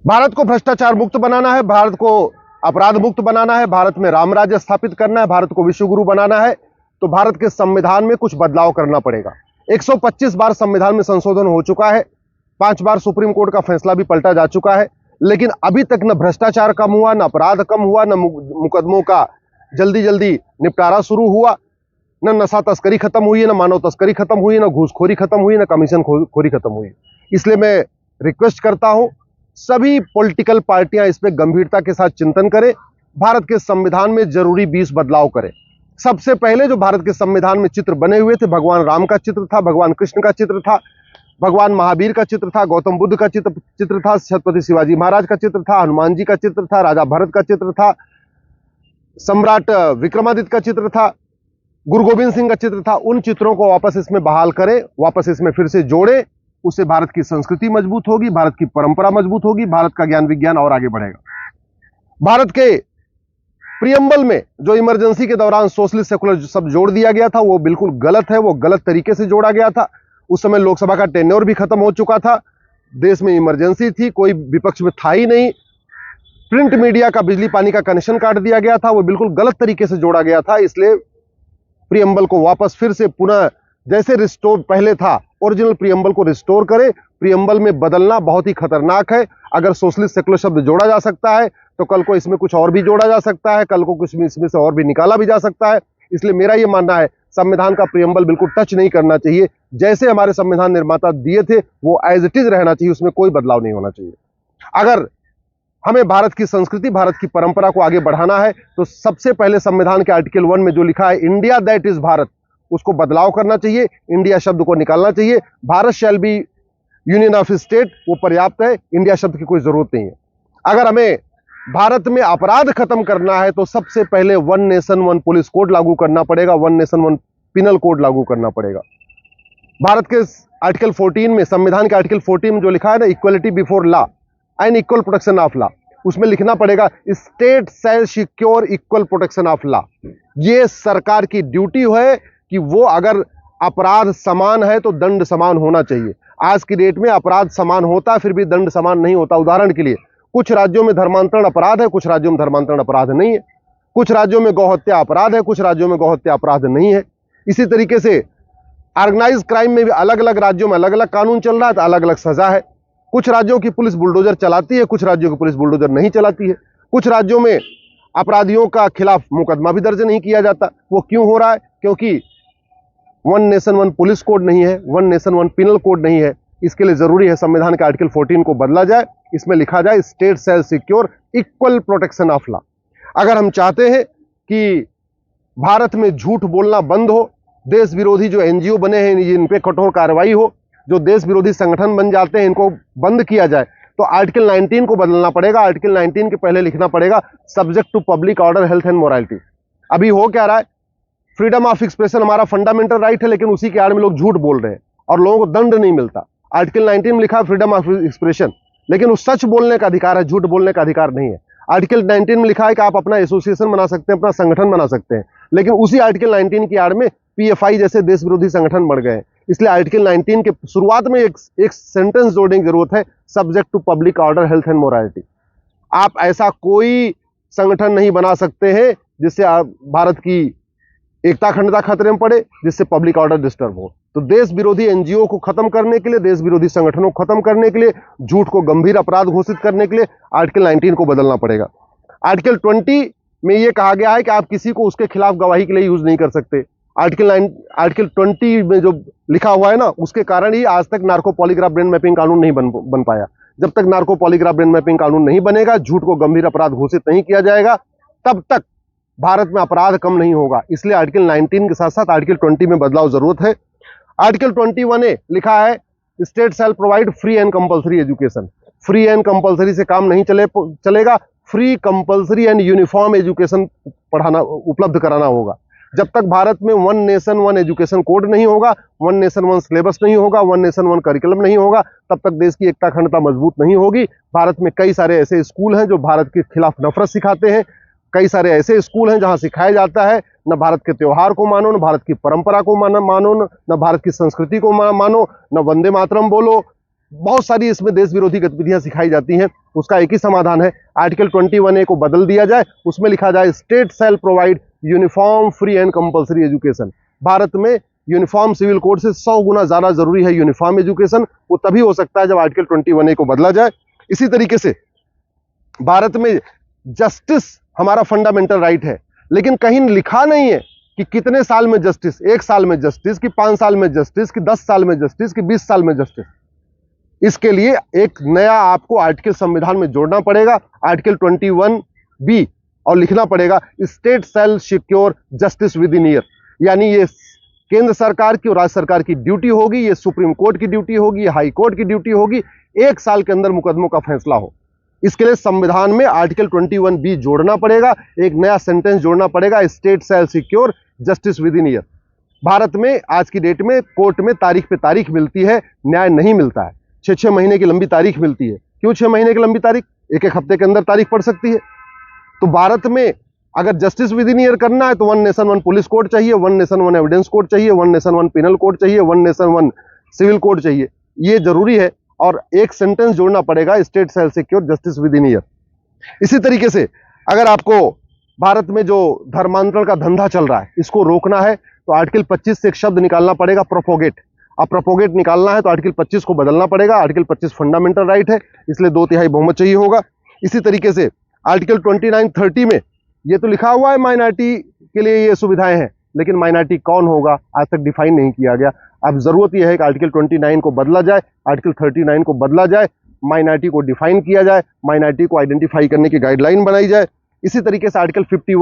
भारत को भ्रष्टाचार मुक्त बनाना है, भारत को अपराध मुक्त बनाना है, भारत में राम राज्य स्थापित करना है, भारत को विश्व गुरु बनाना है, तो भारत के संविधान में कुछ बदलाव करना पड़ेगा। 125 बार संविधान में संशोधन हो चुका है, 5 बार सुप्रीम कोर्ट का फैसला भी पलटा जा चुका है, लेकिन अभी तक न भ्रष्टाचार कम हुआ, न अपराध कम हुआ, न मुकदमों का जल्दी जल्दी निपटारा शुरू हुआ, न नशा तस्करी खत्म हुई है, न मानव तस्करी खत्म हुई, न घूसखोरी खत्म हुई, न कमीशन खोरी खत्म हुई। इसलिए मैं रिक्वेस्ट करता हूं सभी पॉलिटिकल पार्टियां इस पे गंभीरता के साथ चिंतन करें, भारत के संविधान में जरूरी 20 बदलाव करें। सबसे पहले जो भारत के संविधान में चित्र बने हुए थे, भगवान राम का चित्र था, भगवान कृष्ण का चित्र था, भगवान महावीर का चित्र था, गौतम बुद्ध का चित्र था, छत्रपति शिवाजी महाराज का चित्र था, हनुमान जी का चित्र था, राजा भरत का चित्र था, सम्राट विक्रमादित्य का चित्र था, गुरु गोविंद सिंह का चित्र था। उन चित्रों को वापस इसमें बहाल करें, वापस इसमें फिर से जोड़े। उससे भारत की संस्कृति मजबूत होगी, भारत की परंपरा मजबूत होगी, भारत का ज्ञान विज्ञान और आगे बढ़ेगा। भारत के प्रियम्बल में जो इमरजेंसी के दौरान सोशलिस्ट सेकुलर सब जोड़ दिया गया था, वो बिल्कुल गलत है, वो गलत तरीके से जोड़ा गया था। उस समय लोकसभा का टेन्योर भी खत्म हो चुका था, देश में इमरजेंसी थी, कोई विपक्ष में था ही नहीं। प्रिंट मीडिया का बिजली पानी का कनेक्शन काट दिया गया था, वो बिल्कुल गलत तरीके से जोड़ा गया था। इसलिए प्रियम्बल को वापस फिर से पुनः जैसे रिस्टोर पहले था, ओरिजिनल प्रियम्बल को रिस्टोर करें। प्रियम्बल में बदलना बहुत ही खतरनाक है। अगर सोशलिस्ट सेकुलर शब्द जोड़ा जा सकता है तो कल को इसमें कुछ और भी जोड़ा जा सकता है, कल को कुछ इसमें से और भी निकाला भी जा सकता है। इसलिए मेरा यह मानना है संविधान का प्रियम्बल बिल्कुल टच नहीं करना चाहिए। जैसे हमारे संविधान निर्माता दिए थे वो एज इट इज रहना चाहिए, उसमें कोई बदलाव नहीं होना चाहिए। अगर हमें भारत की संस्कृति, भारत की परंपरा को आगे बढ़ाना है तो सबसे पहले संविधान के आर्टिकल 1 में जो लिखा है इंडिया दैट इज भारत, उसको बदलाव करना चाहिए, इंडिया शब्द को निकालना चाहिए। Bharat shall be union of state, वो पर्याप्त है, इंडिया शब्द की कोई जरूरत नहीं है। अगर हमें भारत में अपराध खत्म करना है तो सबसे पहले 1 नेशन 1 पुलिस कोड लागू करना पड़ेगा, 1 नेशन 1 पिनल कोड लागू करना पड़ेगा। भारत के आर्टिकल 14 में, संविधान के आर्टिकल 14 में जो लिखा है ना, equality before law and equal protection of law, उसमें लिखना पड़ेगा state shall secure equal protection of law. ये सरकार की ड्यूटी है कि वो अगर अपराध समान है तो दंड समान होना चाहिए। आज की डेट में अपराध समान होता है फिर भी दंड समान नहीं होता। उदाहरण के लिए कुछ राज्यों में धर्मांतरण अपराध है, कुछ राज्यों में धर्मांतरण अपराध नहीं है, कुछ राज्यों में गौहत्या अपराध है, कुछ राज्यों में गौहत्या अपराध नहीं है। इसी तरीके से ऑर्गेनाइज क्राइम में भी अलग अलग राज्यों में अलग अलग कानून चल रहा है तो अलग अलग सजा है। कुछ राज्यों की पुलिस बुलडोजर चलाती है, कुछ राज्यों की पुलिस बुलडोजर नहीं चलाती है। कुछ राज्यों में अपराधियों का खिलाफ मुकदमा भी दर्ज नहीं किया जाता। वो क्यों हो रहा है? क्योंकि 1 नेशन 1 पुलिस कोड नहीं है, 1 नेशन 1 पिनल कोड नहीं है। इसके लिए जरूरी है संविधान के आर्टिकल 14 को बदला जाए, इसमें लिखा जाए state shall secure equal protection of law. अगर हम चाहते हैं कि भारत में झूठ बोलना बंद हो, देश विरोधी जो एनजीओ बने हैं इन पे कठोर कार्रवाई हो, जो देश विरोधी संगठन बन जाते हैं इनको बंद किया जाए, तो आर्टिकल 19 को बदलना पड़ेगा। आर्टिकल 19 के पहले लिखना पड़ेगा subject to public order, health and morality. अभी हो क्या रहा है, फ्रीडम ऑफ एक्सप्रेशन हमारा फंडामेंटल राइट है, लेकिन उसी के आड़ में लोग झूठ बोल रहे हैं और लोगों को दंड नहीं मिलता। आर्टिकल 19 में लिखा है फ्रीडम ऑफ एक्सप्रेशन, लेकिन उस सच बोलने का अधिकार है, झूठ बोलने का अधिकार नहीं है। आर्टिकल 19 में लिखा है कि आप अपना एसोसिएशन बना सकते हैं, अपना संगठन बना सकते हैं, लेकिन उसी आर्टिकल 19 की आड़ में पीएफआई जैसे देश विरोधी संगठन बढ़ गए हैं। इसलिए आर्टिकल 19 के शुरुआत में एक सेंटेंस जोड़ने की जरूरत है, subject to public order, health and morality. आप ऐसा कोई संगठन नहीं बना सकते हैं जिससे भारत की एकता अखंडता खतरे में पड़े, जिससे पब्लिक ऑर्डर डिस्टर्ब हो। तो देश विरोधी एनजीओ को खत्म करने के लिए, देश विरोधी संगठनों को खत्म करने के लिए, झूठ को गंभीर अपराध घोषित करने के लिए आर्टिकल 19 को बदलना पड़ेगा। आर्टिकल 20 में यह कहा गया है कि आप किसी को उसके खिलाफ गवाही के लिए यूज नहीं कर सकते। आर्टिकल 20 में जो लिखा हुआ है ना, उसके कारण ही आज तक नार्को पॉलीग्राफ ब्रेन मैपिंग कानून नहीं बन पाया। जब तक नार्को पॉलीग्राफ ब्रेन मैपिंग कानून नहीं बनेगा, झूठ को गंभीर अपराध घोषित नहीं किया जाएगा, तब तक भारत में अपराध कम नहीं होगा। इसलिए आर्टिकल 19 के साथ साथ आर्टिकल 20 में बदलाव जरूरत है। आर्टिकल 21A लिखा है state shall provide free and compulsory education. Free and compulsory से काम नहीं चलेगा, free compulsory and uniform education पढ़ाना उपलब्ध कराना होगा। जब तक भारत में 1 नेशन 1 एजुकेशन कोड नहीं होगा, 1 नेशन 1 सिलेबस नहीं होगा, 1 नेशन 1 करिकुलम नहीं होगा, तब तक देश की एकता अखंडता मजबूत नहीं होगी। भारत में कई सारे ऐसे स्कूल हैं जो भारत के खिलाफ नफरत सिखाते हैं, कई सारे ऐसे स्कूल हैं जहां सिखाया जाता है न भारत के त्योहार को मानो, न भारत की परंपरा को मानो, न भारत की संस्कृति को मानो, न वंदे मातरम बोलो, बहुत सारी इसमें देश विरोधी गतिविधियां सिखाई जाती हैं। उसका एक ही समाधान है, आर्टिकल 21A को बदल दिया जाए, उसमें लिखा जाए state shall provide uniform free and compulsory education. Bharat में यूनिफॉर्म सिविल कोड से 100 गुना ज्यादा जरूरी है यूनिफॉर्म एजुकेशन। वो तभी हो सकता है जब आर्टिकल 21A को बदला जाए। इसी तरीके से भारत में जस्टिस हमारा फंडामेंटल राइट है, लेकिन कहीं लिखा नहीं है कि कितने साल में जस्टिस, 1 साल में जस्टिस, कि 5 साल में जस्टिस, कि 10 साल में जस्टिस, कि 20 साल में जस्टिस। इसके लिए एक नया आपको आर्टिकल संविधान में जोड़ना पड़ेगा, आर्टिकल 21B, और लिखना पड़ेगा state shall secure justice with in year. यानी ये केंद्र सरकार की और राज्य सरकार की ड्यूटी होगी, ये सुप्रीम कोर्ट की ड्यूटी होगी, ये हाई कोर्ट की ड्यूटी होगी, 1 साल के अंदर मुकदमों का फैसला हो। इसके लिए संविधान में आर्टिकल 21B जोड़ना पड़ेगा, एक नया सेंटेंस जोड़ना पड़ेगा, state shall secure justice with in year. Bharat में आज की डेट में कोर्ट में तारीख पे तारीख मिलती है, न्याय नहीं मिलता है। 6-6 महीने की लंबी तारीख मिलती है। क्यों 6 महीने की लंबी तारीख? 1-1 हफ्ते के अंदर तारीख पड़ सकती है। तो भारत में अगर जस्टिस विद इन ईयर करना है तो 1 नेशन 1 पुलिस कोड चाहिए, 1 नेशन 1 एविडेंस कोड चाहिए, 1 नेशन 1 पिनल कोड चाहिए, 1 नेशन 1 सिविल कोड चाहिए। ये जरूरी है, और एक सेंटेंस जोड़ना पड़ेगा, state shall secure justice with in year. इसी तरीके से अगर आपको भारत में जो धर्मांतरण का धंधा चल रहा है, इसको रोकना है, तो आर्टिकल 25 से एक शब्द निकालना पड़ेगा, प्रोपोगेट। अब प्रोपोगेट निकालना है तो आर्टिकल 25 को बदलना पड़ेगा। आर्टिकल 25 फंडामेंटल राइट है, इसलिए 2/3 बहुमत चाहिए होगा। इसी तरीके से आर्टिकल 29-30 में ये तो लिखा हुआ है माइनॉरिटी के लिए ये सुविधाएं हैं, लेकिन माइनॉरिटी कौन होगा आज तक डिफाइन नहीं किया गया। अब जरूरत यह है कि आर्टिकल 29 को बदला जाए, आर्टिकल 39 को बदला जाए, माइनॉरिटी को डिफाइन किया जाए, माइनॉरिटी को आइडेंटिफाई करने की गाइडलाइन बनाई जाए। इसी तरीके से आर्टिकल 51